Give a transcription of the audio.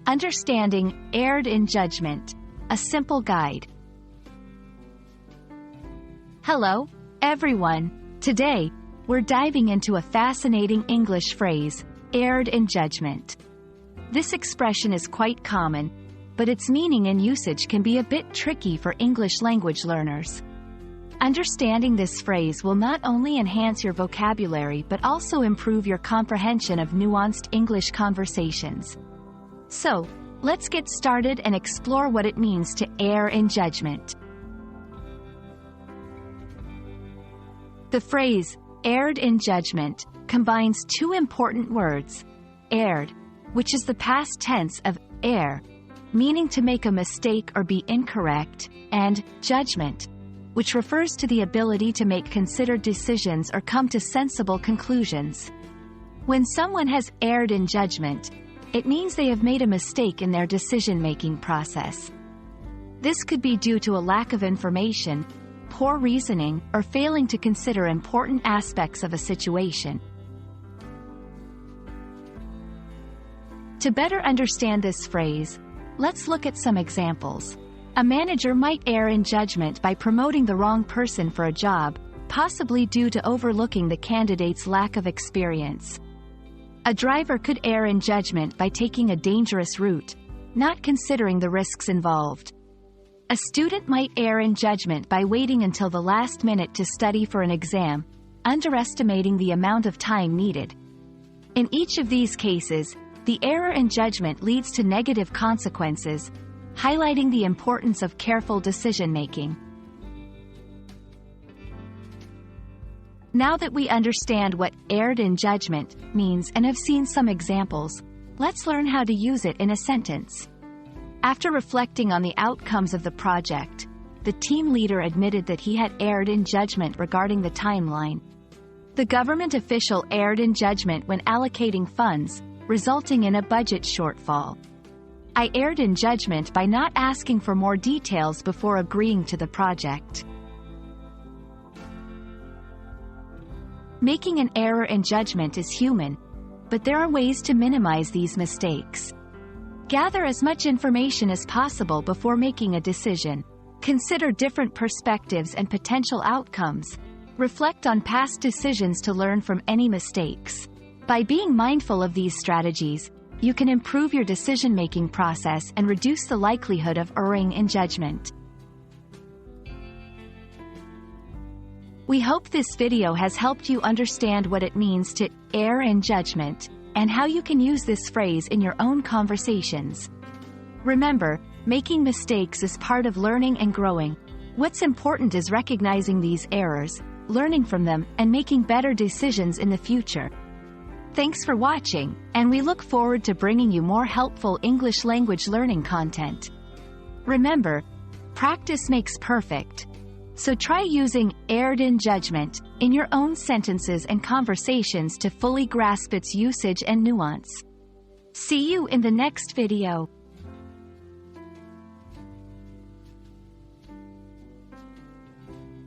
Understanding Erred in Judgment, a simple guide. Hello, everyone. Today, we're diving into a fascinating English phrase, erred in judgment. This expression is quite common, but its meaning and usage can be a bit tricky for English language learners. Understanding this phrase will not only enhance your vocabulary but also improve your comprehension of nuanced English conversations. So, let's get started and explore what it means to err in judgment. The phrase, erred in judgment, combines two important words, erred, which is the past tense of err, meaning to make a mistake or be incorrect, and judgment, which refers to the ability to make considered decisions or come to sensible conclusions. When someone has erred in judgment, it means they have made a mistake in their decision-making process. This could be due to a lack of information, poor reasoning, or failing to consider important aspects of a situation. To better understand this phrase, let's look at some examples. A manager might err in judgment by promoting the wrong person for a job, possibly due to overlooking the candidate's lack of experience. A driver could err in judgment by taking a dangerous route, not considering the risks involved. A student might err in judgment by waiting until the last minute to study for an exam, underestimating the amount of time needed. In each of these cases, the error in judgment leads to negative consequences, highlighting the importance of careful decision-making. Now that we understand what erred in judgment means and have seen some examples, let's learn how to use it in a sentence. After reflecting on the outcomes of the project, the team leader admitted that he had erred in judgment regarding the timeline. The government official erred in judgment when allocating funds, resulting in a budget shortfall. I erred in judgment by not asking for more details before agreeing to the project. Making an error in judgment is human, but there are ways to minimize these mistakes. Gather as much information as possible before making a decision. Consider different perspectives and potential outcomes. Reflect on past decisions to learn from any mistakes. By being mindful of these strategies, you can improve your decision-making process and reduce the likelihood of erring in judgment. We hope this video has helped you understand what it means to err in judgment, and how you can use this phrase in your own conversations. Remember, making mistakes is part of learning and growing. What's important is recognizing these errors, learning from them, and making better decisions in the future. Thanks for watching, and we look forward to bringing you more helpful English language learning content. Remember, practice makes perfect. So try using erred in judgment in your own sentences and conversations to fully grasp its usage and nuance. See you in the next video.